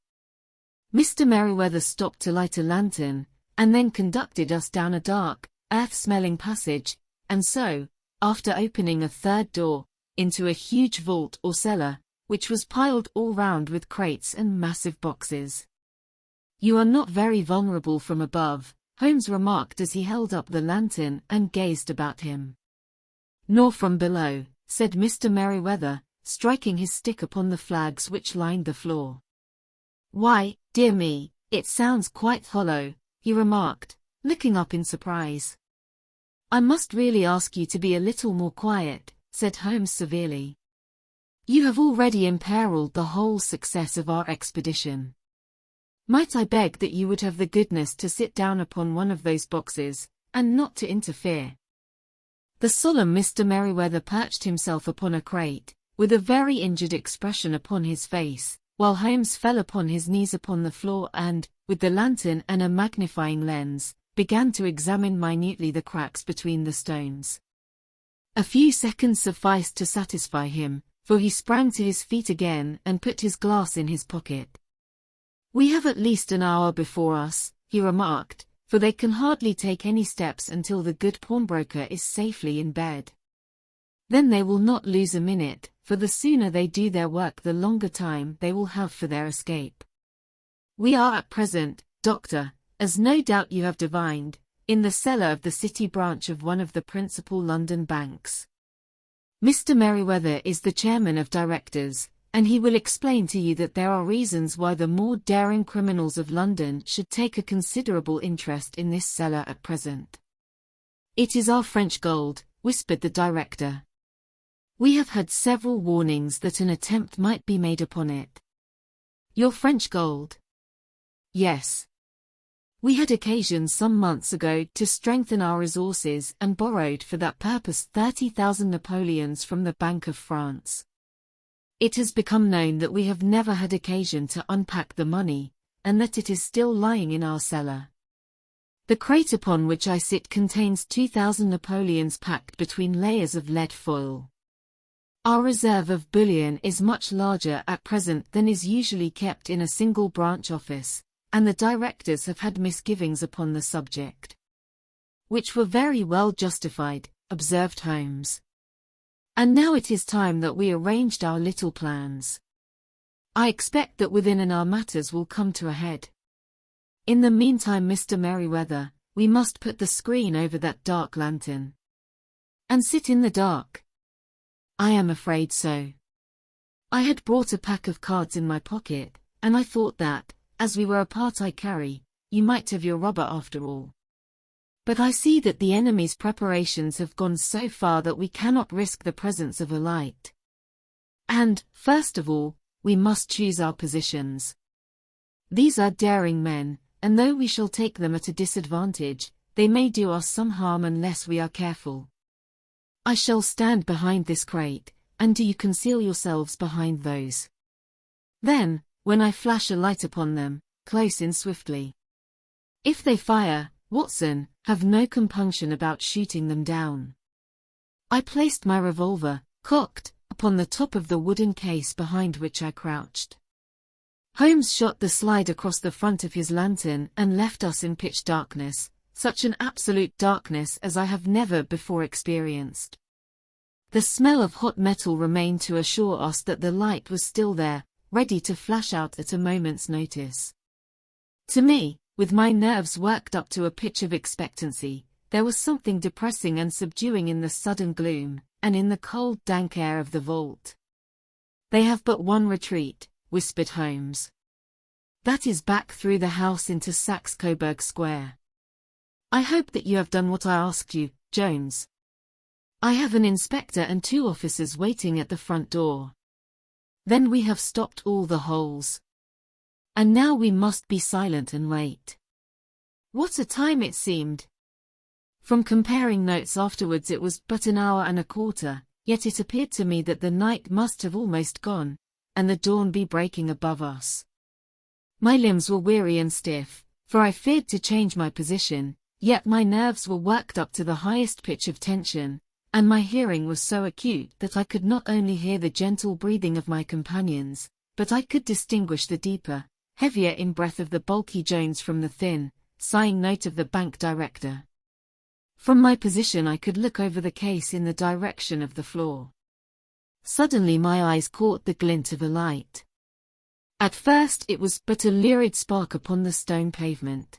Mr. Merryweather stopped to light a lantern, and then conducted us down a dark, earth-smelling passage, and so, after opening a third door, into a huge vault or cellar, which was piled all round with crates and massive boxes. "You are not very vulnerable from above," Holmes remarked as he held up the lantern and gazed about him. "Nor from below," said Mr. Merryweather, striking his stick upon the flags which lined the floor. "Why, dear me, it sounds quite hollow," he remarked, looking up in surprise. "I must really ask you to be a little more quiet," said Holmes severely. "You have already imperiled the whole success of our expedition. Might I beg that you would have the goodness to sit down upon one of those boxes, and not to interfere?" The solemn Mr. Merryweather perched himself upon a crate, with a very injured expression upon his face, while Holmes fell upon his knees upon the floor and, with the lantern and a magnifying lens, began to examine minutely the cracks between the stones. A few seconds sufficed to satisfy him, for he sprang to his feet again and put his glass in his pocket. "We have at least an hour before us," he remarked, "for they can hardly take any steps until the good pawnbroker is safely in bed. Then they will not lose a minute, for the sooner they do their work the longer time they will have for their escape. We are at present, Doctor, as no doubt you have divined, in the cellar of the City branch of one of the principal London banks. Mr. Merryweather is the chairman of directors, and he will explain to you that there are reasons why the more daring criminals of London should take a considerable interest in this cellar at present." "It is our French gold," whispered the director. "We have had several warnings that an attempt might be made upon it." "Your French gold?" "Yes. We had occasion some months ago to strengthen our resources and borrowed for that purpose 30,000 Napoleons from the Bank of France. It has become known that we have never had occasion to unpack the money, and that it is still lying in our cellar. The crate upon which I sit contains 2,000 Napoleons packed between layers of lead foil. Our reserve of bullion is much larger at present than is usually kept in a single branch office, and the directors have had misgivings upon the subject. Which were very well justified, observed Holmes. And now it is time that we arranged our little plans. I expect that within an hour matters will come to a head. In the meantime, Mr. Merryweather, we must put the screen over that dark lantern. And sit in the dark. I am afraid so. I had brought a pack of cards in my pocket, and I thought that, as we were a part I carry, you might have your rubber after all. But I see that the enemy's preparations have gone so far that we cannot risk the presence of a light. And, first of all, we must choose our positions. These are daring men, and though we shall take them at a disadvantage, they may do us some harm unless we are careful. I shall stand behind this crate, and do you conceal yourselves behind those. Then, when I flash a light upon them, close in swiftly. If they fire, Watson, have no compunction about shooting them down. I placed my revolver, cocked, upon the top of the wooden case behind which I crouched. Holmes shot the slide across the front of his lantern and left us in pitch darkness, such an absolute darkness as I have never before experienced. The smell of hot metal remained to assure us that the light was still there, ready to flash out at a moment's notice. To me, with my nerves worked up to a pitch of expectancy, there was something depressing and subduing in the sudden gloom, and in the cold dank air of the vault. "They have but one retreat," whispered Holmes. "That is back through the house into Saxe-Coburg Square. I hope that you have done what I asked you, Jones. I have an inspector and 2 officers waiting at the front door. Then we have stopped all the holes. And now we must be silent and wait." What a time it seemed! From comparing notes afterwards it was but an hour and a quarter, yet it appeared to me that the night must have almost gone, and the dawn be breaking above us. My limbs were weary and stiff, for I feared to change my position, yet my nerves were worked up to the highest pitch of tension, and my hearing was so acute that I could not only hear the gentle breathing of my companions, but I could distinguish the deeper, heavier in breath of the bulky Jones from the thin, sighing note of the bank director. From my position I could look over the case in the direction of the floor. Suddenly my eyes caught the glint of a light. At first it was but a lurid spark upon the stone pavement.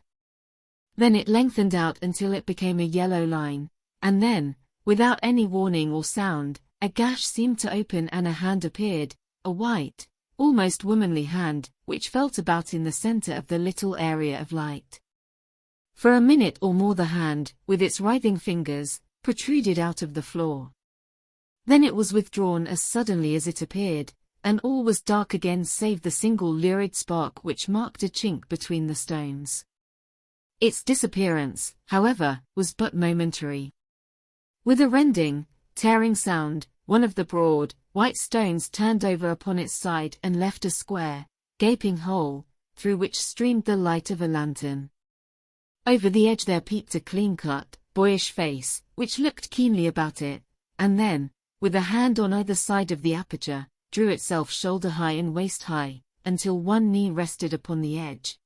Then it lengthened out until it became a yellow line, and then, without any warning or sound, a gash seemed to open and a hand appeared, a white, almost womanly hand, which felt about in the center of the little area of light. For a minute or more the hand, with its writhing fingers, protruded out of the floor. Then it was withdrawn as suddenly as it appeared, and all was dark again save the single lurid spark which marked a chink between the stones. Its disappearance, however, was but momentary. With a rending, tearing sound, one of the broad, white stones turned over upon its side and left a square, gaping hole, through which streamed the light of a lantern. Over the edge there peeped a clean-cut, boyish face, which looked keenly about it, and then, with a hand on either side of the aperture, drew itself shoulder-high and waist-high, until one knee rested upon the edge.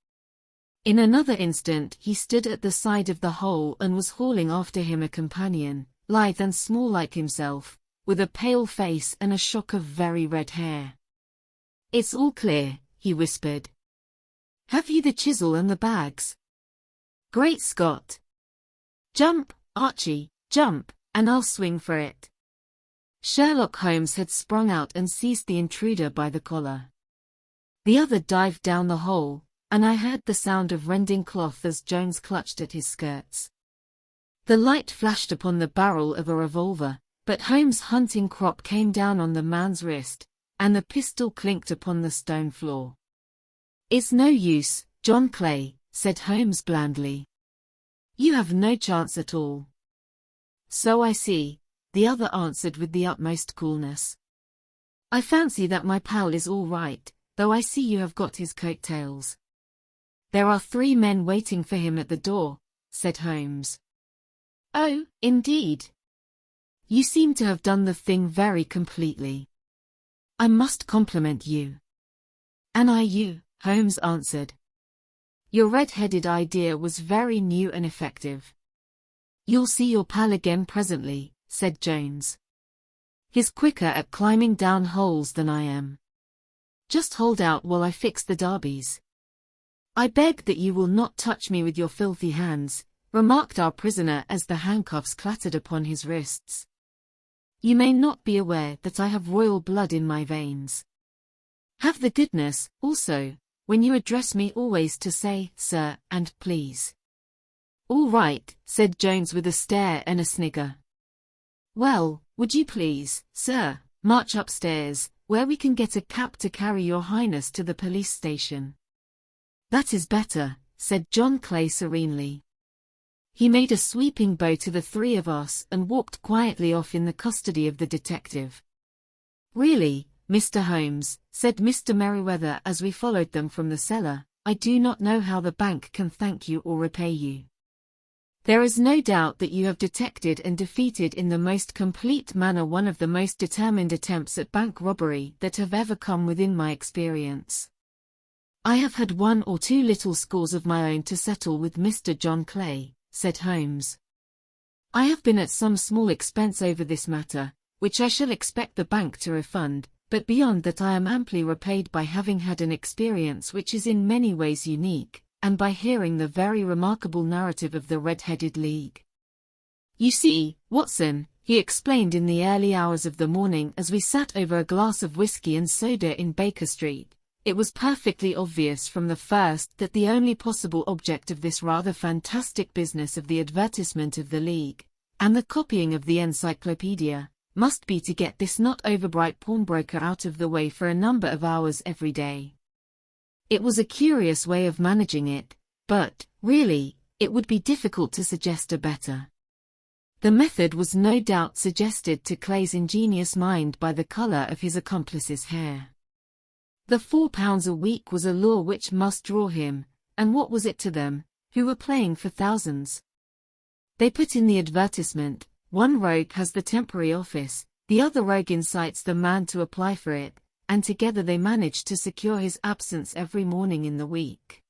In another instant he stood at the side of the hole and was hauling after him a companion, lithe and small like himself, with a pale face and a shock of very red hair. "It's all clear," he whispered. "Have you the chisel and the bags? Great Scott! Jump, Archie, jump, and I'll swing for it." Sherlock Holmes had sprung out and seized the intruder by the collar. The other dived down the hole, and I heard the sound of rending cloth as Jones clutched at his skirts. The light flashed upon the barrel of a revolver, but Holmes' hunting crop came down on the man's wrist, and the pistol clinked upon the stone floor. "It's no use, John Clay," said Holmes blandly. "You have no chance at all." "So I see," the other answered with the utmost coolness. "I fancy that my pal is all right, though I see you have got his coat-tails. There are 3 men waiting for him at the door, said Holmes. "Oh, indeed. You seem to have done the thing very completely. I must compliment you." "And I you," Holmes answered. "Your red-headed idea was very new and effective." "You'll see your pal again presently," said Jones. "He's quicker at climbing down holes than I am. Just hold out while I fix the derbies." "I beg that you will not touch me with your filthy hands," remarked our prisoner as the handcuffs clattered upon his wrists. "You may not be aware that I have royal blood in my veins. Have the goodness, also, when you address me always to say, sir, and please." "All right," said Jones with a stare and a snigger. "Well, would you please, sir, march upstairs, where we can get a cab to carry your highness to the police station?" "That is better," said John Clay serenely. He made a sweeping bow to the three of us and walked quietly off in the custody of the detective. "Really, Mr. Holmes," said Mr. Merryweather as we followed them from the cellar, "I do not know how the bank can thank you or repay you. There is no doubt that you have detected and defeated in the most complete manner one of the most determined attempts at bank robbery that have ever come within my experience. I have had one or two little scores of my own to settle with Mr. John Clay," said Holmes. "I have been at some small expense over this matter, which I shall expect the bank to refund, but beyond that I am amply repaid by having had an experience which is in many ways unique, and by hearing the very remarkable narrative of the Red-Headed League. You see, Watson," he explained in the early hours of the morning as we sat over a glass of whiskey and soda in Baker Street, "it was perfectly obvious from the first that the only possible object of this rather fantastic business of the advertisement of the League, and the copying of the encyclopedia, must be to get this not overbright pawnbroker out of the way for a number of hours every day. It was a curious way of managing it, but, really, it would be difficult to suggest a better. The method was no doubt suggested to Clay's ingenious mind by the color of his accomplice's hair. The £4 a week was a lure which must draw him, and what was it to them, who were playing for thousands? They put in the advertisement, one rogue has the temporary office, the other rogue incites the man to apply for it, and together they managed to secure his absence every morning in the week.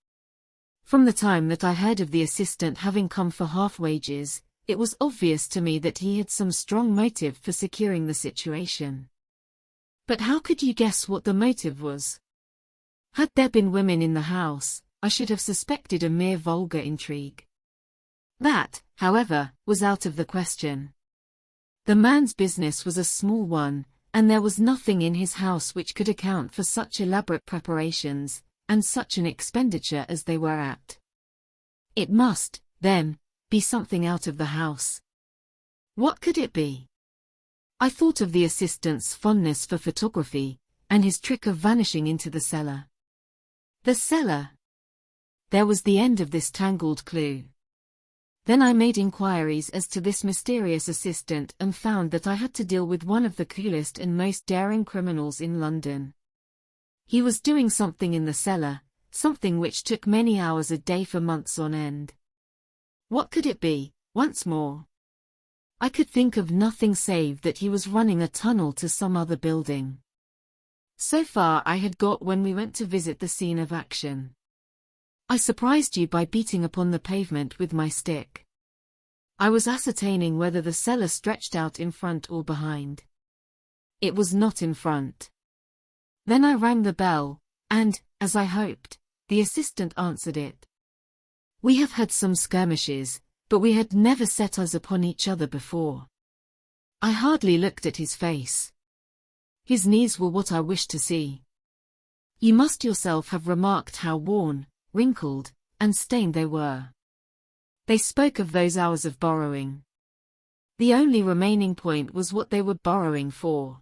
From the time that I heard of the assistant having come for half wages, it was obvious to me that he had some strong motive for securing the situation. But how could you guess what the motive was? Had there been women in the house, I should have suspected a mere vulgar intrigue. That, however, was out of the question. The man's business was a small one, and there was nothing in his house which could account for such elaborate preparations, and such an expenditure as they were at. It must, then, be something out of the house. What could it be? I thought of the assistant's fondness for photography, and his trick of vanishing into the cellar. The cellar! There was the end of this tangled clue. Then I made inquiries as to this mysterious assistant and found that I had to deal with one of the coolest and most daring criminals in London. He was doing something in the cellar, something which took many hours a day for months on end. What could it be, once more? I could think of nothing save that he was running a tunnel to some other building. So far I had got when we went to visit the scene of action. I surprised you by beating upon the pavement with my stick. I was ascertaining whether the cellar stretched out in front or behind. It was not in front. Then I rang the bell, and, as I hoped, the assistant answered it. We have had some skirmishes, but we had never set eyes upon each other before. I hardly looked at his face. His knees were what I wished to see. You must yourself have remarked how worn, wrinkled, and stained they were. They spoke of those hours of borrowing. The only remaining point was what they were borrowing for.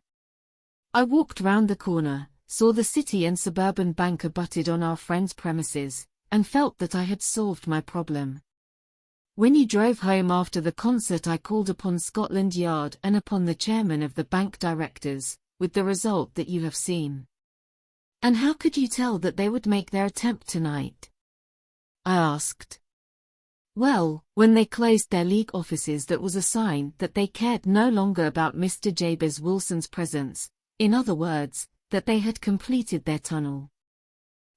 I walked round the corner, saw the City and Suburban Bank abutted on our friend's premises, and felt that I had solved my problem. When you drove home after the concert I called upon Scotland Yard and upon the chairman of the bank directors, with the result that you have seen. And how could you tell that they would make their attempt tonight? I asked. Well, when they closed their league offices, that was a sign that they cared no longer about Mr. Jabez Wilson's presence, in other words, that they had completed their tunnel.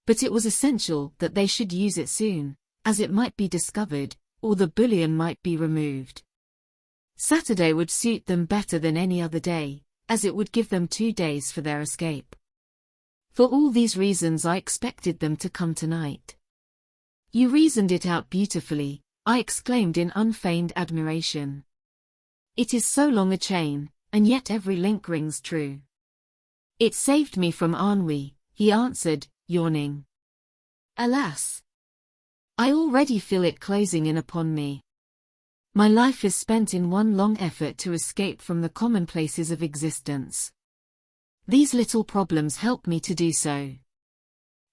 But it was essential that they should use it soon, as it might be discovered, or the bullion might be removed. Saturday would suit them better than any other day, as it would give them 2 days for their escape. For all these reasons I expected them to come tonight. You reasoned it out beautifully, I exclaimed in unfeigned admiration. It is so long a chain, and yet every link rings true. It saved me from ennui, he answered, yawning. Alas! I already feel it closing in upon me. My life is spent in one long effort to escape from the commonplaces of existence. These little problems help me to do so.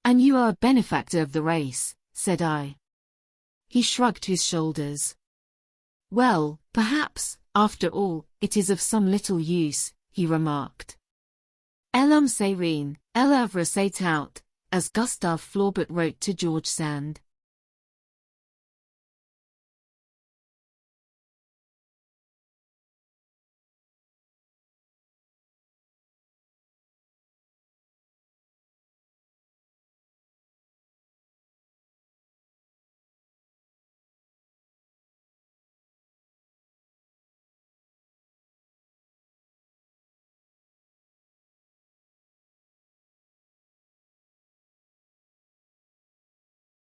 And you are a benefactor of the race, said I. He shrugged his shoulders. Well, perhaps, after all, it is of some little use, he remarked. L'homme c'est rien, l'œuvre c'est tout, as Gustave Flaubert wrote to George Sand.